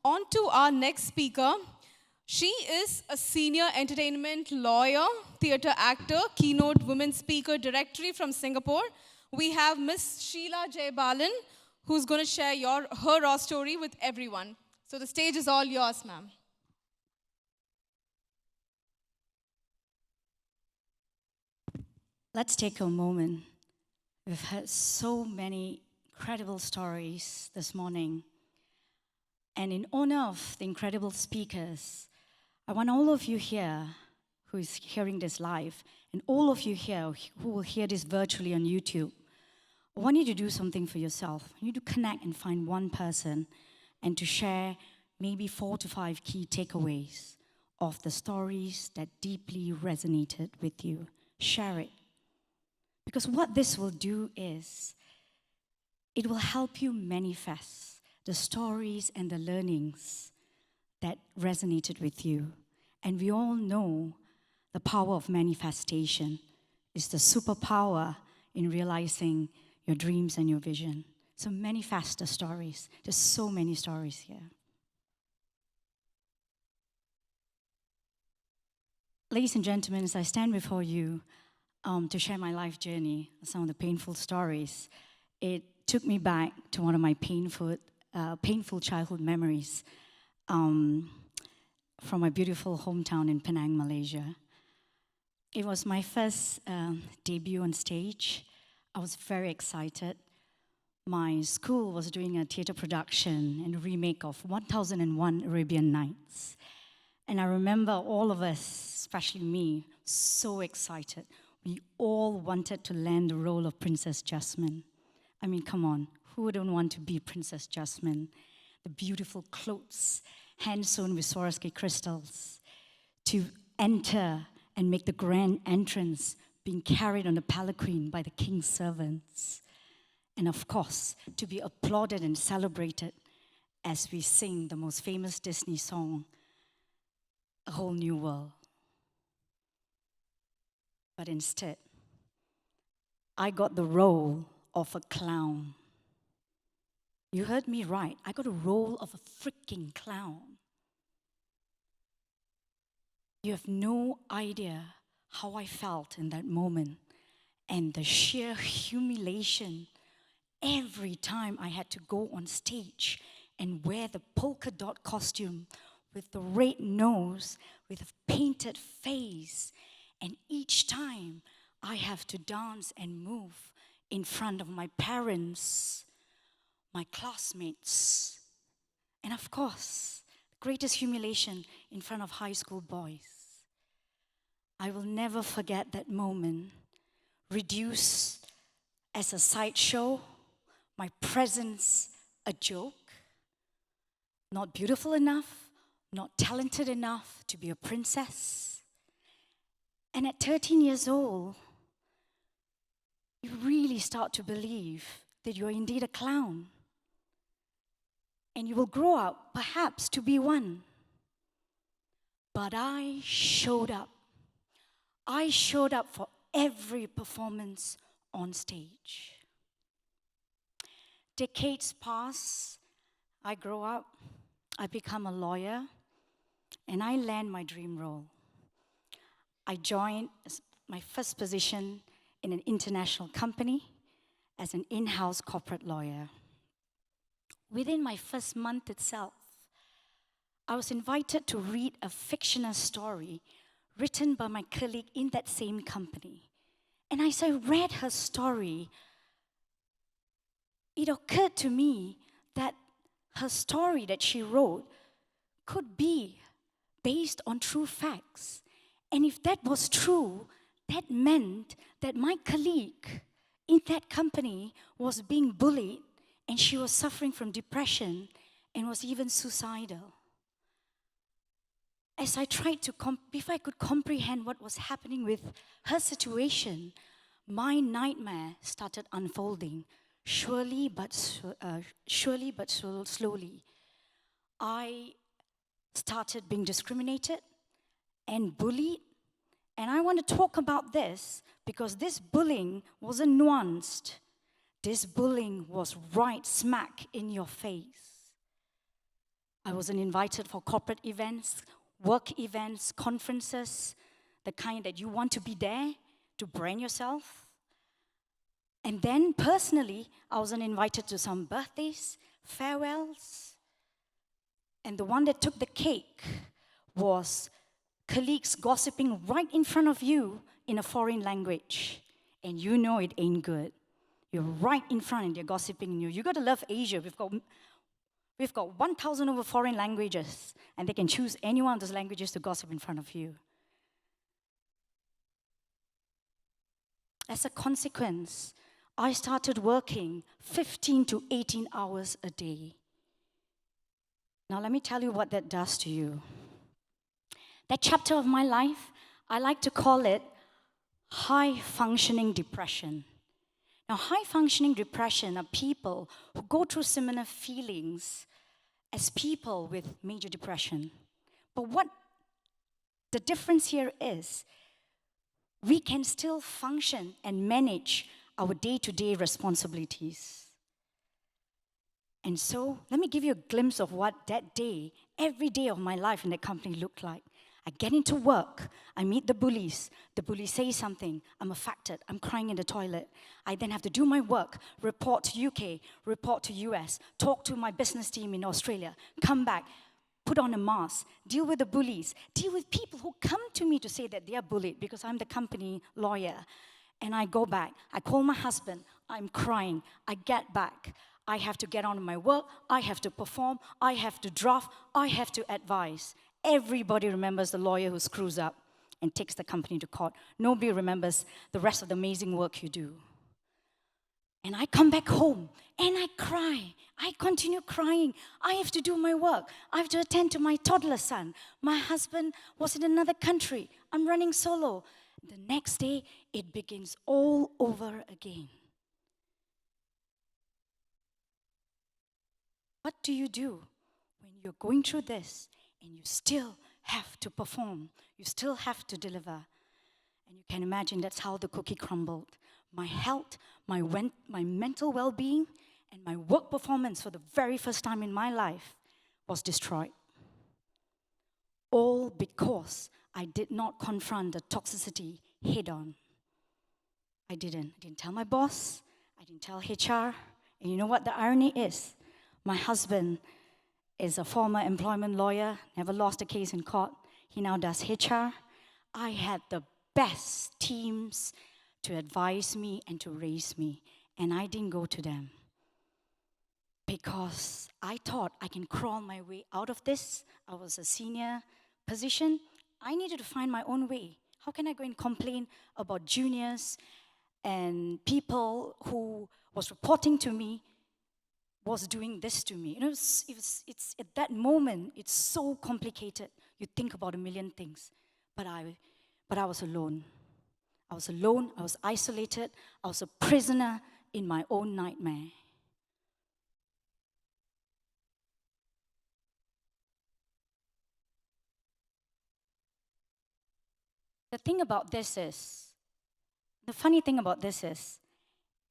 On to our next speaker. She is a senior entertainment lawyer, theater actor, Keynote-Women speaker directory from Singapore. We have Miss Sheila Balan, who's going to share her raw story with everyone. So the stage is all yours, ma'am. Let's take a moment. We've heard so many incredible stories this morning. And in honor of the incredible speakers, I want all of you here who is hearing this live, and all of you here who will hear this virtually on YouTube, I want you to do something for yourself. You need to connect and find one person and to share maybe 4 to 5 key takeaways of the stories that deeply resonated with you. Share it. Because what this will do is, it will help you manifest the stories and the learnings that resonated with you. And we all know the power of manifestation is the superpower in realizing your dreams and your vision. So manifest the stories. There's so many stories here. Ladies and gentlemen, as I stand before you to share my life journey, some of the painful stories, it took me back to one of my painful childhood memories from my beautiful hometown in Penang, Malaysia. It was my first debut on stage. I was very excited. My school was doing a theater production and remake of 1001 Arabian Nights. And I remember all of us, especially me, so excited. We all wanted to land the role of Princess Jasmine. I mean, come on, who wouldn't want to be Princess Jasmine? The beautiful clothes, hand-sewn with Swarovski crystals, to enter and make the grand entrance, being carried on a palanquin by the king's servants. And of course, to be applauded and celebrated as we sing the most famous Disney song, A Whole New World. But instead, I got the role of a clown. You heard me right. I got a role of a freaking clown. You have no idea how I felt in that moment and the sheer humiliation every time I had to go on stage and wear the polka dot costume with the red nose, with a painted face. And each time I have to dance and move in front of my parents, my classmates, and of course, the greatest humiliation in front of high school boys. I will never forget that moment, reduced as a sideshow, my presence a joke, not beautiful enough, not talented enough to be a princess. And at 13 years old, you really start to believe that you're indeed a clown. And you will grow up, perhaps, to be one. But I showed up. I showed up for every performance on stage. Decades pass, I grow up, I become a lawyer, and I land my dream role. I joined my first position in an international company as an in-house corporate lawyer. Within my first month itself, I was invited to read a fictional story written by my colleague in that same company. And as I read her story, it occurred to me that her story that she wrote could be based on true facts. And if that was true, that meant that my colleague in that company was being bullied and she was suffering from depression and was even suicidal. As I tried to, if I could comprehend what was happening with her situation, my nightmare started unfolding, surely but slowly. I started being discriminated and bullied. And I want to talk about this because this bullying wasn't nuanced. This bullying was right smack in your face. I wasn't invited for corporate events, work events, conferences, the kind that you want to be there to brand yourself. And then personally, I wasn't invited to some birthdays, farewells. And the one that took the cake was colleagues gossiping right in front of you in a foreign language. And you know it ain't good. You're right in front and they're gossiping you. You got to love Asia. We've got 1,000 over foreign languages, and they can choose any one of those languages to gossip in front of you. As a consequence, I started working 15 to 18 hours a day. Now, let me tell you what that does to you. That chapter of my life, I like to call it high-functioning depression. Now, high-functioning depression are people who go through similar feelings as people with major depression. But what the difference here is, we can still function and manage our day-to-day responsibilities. And so, let me give you a glimpse of what that day, every day of my life in that company looked like. I get into work, I meet the bullies say something, I'm affected, I'm crying in the toilet. I then have to do my work, report to UK, report to US, talk to my business team in Australia, come back, put on a mask, deal with the bullies, deal with people who come to me to say that they are bullied because I'm the company lawyer. And I go back, I call my husband, I'm crying, I get back. I have to get on with my work, I have to perform, I have to draft, I have to advise. Everybody remembers the lawyer who screws up and takes the company to court. Nobody remembers the rest of the amazing work you do. And I come back home and I cry. I continue crying. I have to do my work. I have to attend to my toddler son. My husband was in another country. I'm running solo. The next day, it begins all over again. What do you do when you're going through this and you still have to perform? You still have to deliver. And you can imagine that's how the cookie crumbled. My health, my mental well-being, and my work performance for the very first time in my life was destroyed. All because I did not confront the toxicity head-on. I didn't tell my boss. I didn't tell HR. And you know what the irony is? My husband is a former employment lawyer, never lost a case in court. He now does HR. I had the best teams to advise me and to raise me, and I didn't go to them because I thought I can crawl my way out of this. I was a senior position. I needed to find my own way. How can I go and complain about juniors and people who was reporting to me was doing this to me? You know, it's at that moment, it's so complicated. You think about a million things. But I was alone. I was alone, I was isolated, I was a prisoner in my own nightmare. The funny thing about this is,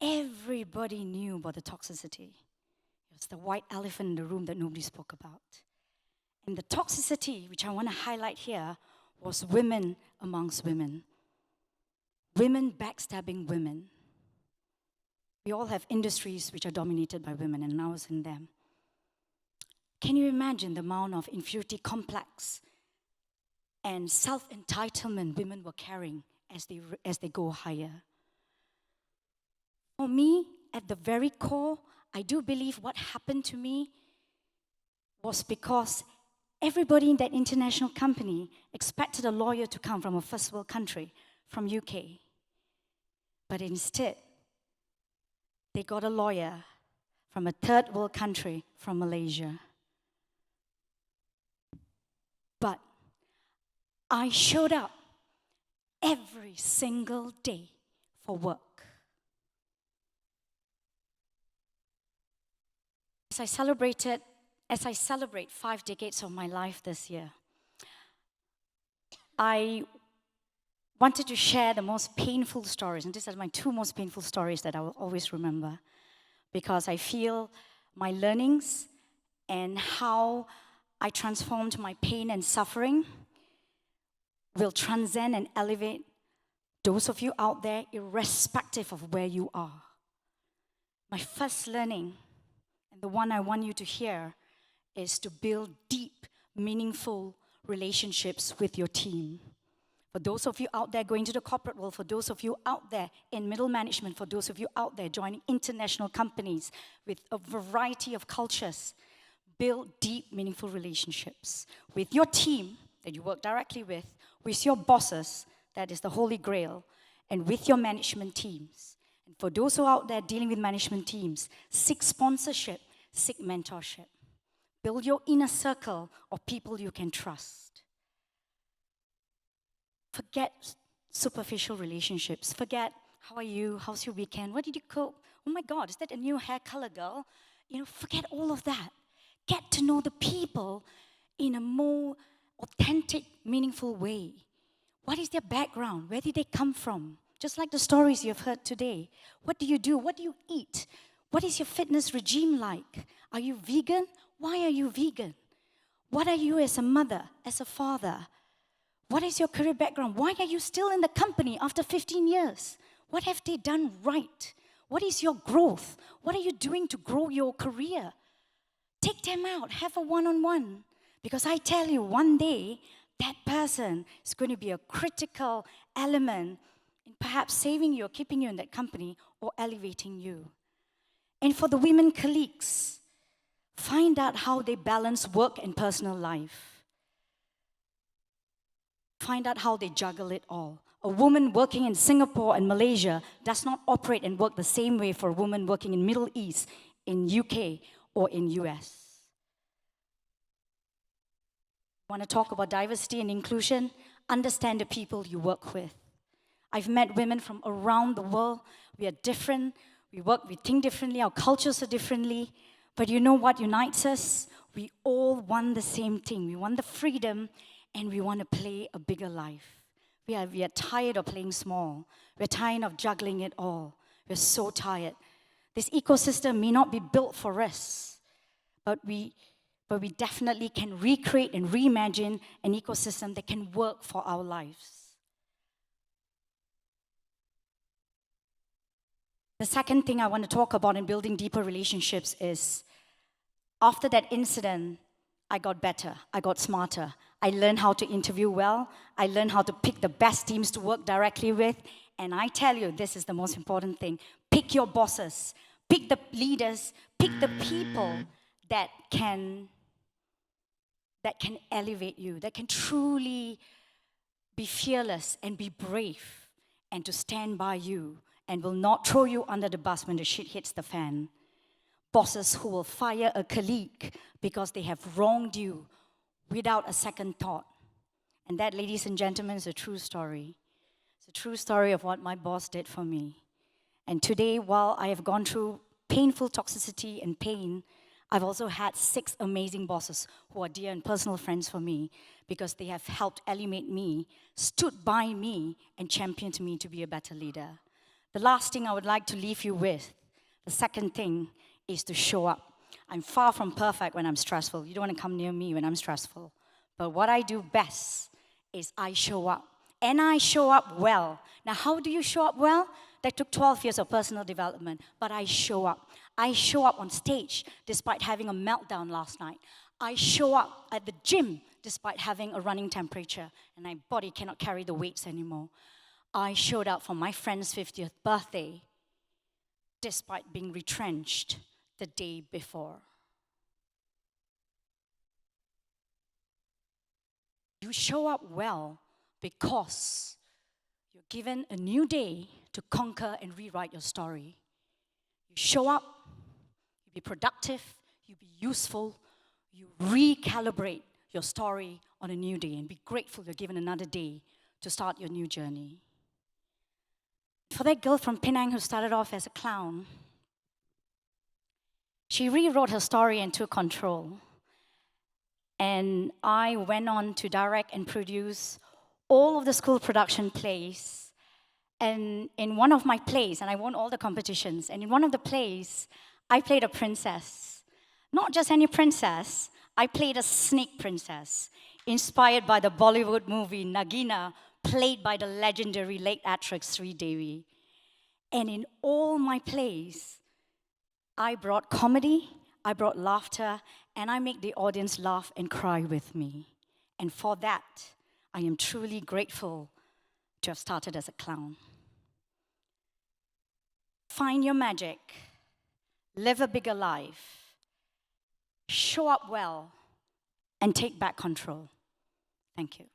everybody knew about the toxicity. It was the white elephant in the room that nobody spoke about. And the toxicity, which I want to highlight here, was women amongst women. Women backstabbing women. We all have industries which are dominated by women, and I was in them. Can you imagine the amount of inferiority complex and self-entitlement women were carrying as they go higher? For me, at the very core, I do believe what happened to me was because everybody in that international company expected a lawyer to come from a first world country, from UK. But instead, they got a lawyer from a third world country, from Malaysia. But I showed up every single day for work. As I celebrate 5 decades of my life this year, I wanted to share the most painful stories, and these are my 2 most painful stories that I will always remember, because I feel my learnings and how I transformed my pain and suffering will transcend and elevate those of you out there, irrespective of where you are. My first learning, and the one I want you to hear, is to build deep, meaningful relationships with your team. For those of you out there going to the corporate world, for those of you out there in middle management, for those of you out there joining international companies with a variety of cultures, build deep, meaningful relationships with your team that you work directly with your bosses, that is the Holy Grail, and with your management teams. And for those who are out there dealing with management teams, seek sponsorship, seek mentorship. Build your inner circle of people you can trust. Forget superficial relationships. Forget, how are you? How's your weekend? What did you cook? Oh my God, is that a new hair color, girl? Forget all of that. Get to know the people in a more authentic, meaningful way. What is their background? Where did they come from? Just like the stories you've heard today. What do you do? What do you eat? What is your fitness regime like? Are you vegan? Why are you vegan? What are you as a mother, as a father? What is your career background? Why are you still in the company after 15 years? What have they done right? What is your growth? What are you doing to grow your career? Take them out, have a one-on-one. Because I tell you, one day, that person is going to be a critical element in perhaps saving you or keeping you in that company or elevating you. And for the women colleagues, find out how they balance work and personal life. Find out how they juggle it all. A woman working in Singapore and Malaysia does not operate and work the same way for a woman working in Middle East, in UK, or in US. Want to talk about diversity and inclusion? Understand the people you work with. I've met women from around the world. We are different. We think differently. Our cultures are differently. But you know what unites us? We all want the same thing. We want the freedom, and we want to play a bigger life. We are tired of playing small. We're tired of juggling it all. We're so tired. This ecosystem may not be built for us, but we definitely can recreate and reimagine an ecosystem that can work for our lives. The second thing I want to talk about in building deeper relationships is, after that incident, I got better, I got smarter. I learned how to interview well, I learned how to pick the best teams to work directly with, and I tell you, this is the most important thing. Pick your bosses, pick the leaders, pick the people that can elevate you, that can truly be fearless and be brave and to stand by you and will not throw you under the bus when the shit hits the fan. Bosses who will fire a colleague because they have wronged you without a second thought. And that, ladies and gentlemen, is a true story. It's a true story of what my boss did for me. And today, while I have gone through painful toxicity and pain, I've also had 6 amazing bosses who are dear and personal friends for me because they have helped elevate me, stood by me, and championed me to be a better leader. The last thing I would like to leave you with, the second thing, is to show up. I'm far from perfect when I'm stressful. You don't want to come near me when I'm stressful. But what I do best is I show up. And I show up well. Now, how do you show up well? That took 12 years of personal development, but I show up. I show up on stage despite having a meltdown last night. I show up at the gym despite having a running temperature and my body cannot carry the weights anymore. I showed up for my friend's 50th birthday despite being retrenched the day before. You show up well because you're given a new day to conquer and rewrite your story. You show up, you be productive, you be useful, you recalibrate your story on a new day and be grateful you're given another day to start your new journey. For that girl from Penang who started off as a clown, she rewrote her story and took control. And I went on to direct and produce all of the school production plays. And in one of my plays, and I won all the competitions, and in one of the plays, I played a princess. Not just any princess, I played a snake princess, inspired by the Bollywood movie Nagina, played by the legendary late actress Sri Devi. And in all my plays, I brought comedy, I brought laughter, and I make the audience laugh and cry with me. And for that, I am truly grateful to have started as a clown. Find your magic, live a bigger life, show up well, and take back control. Thank you.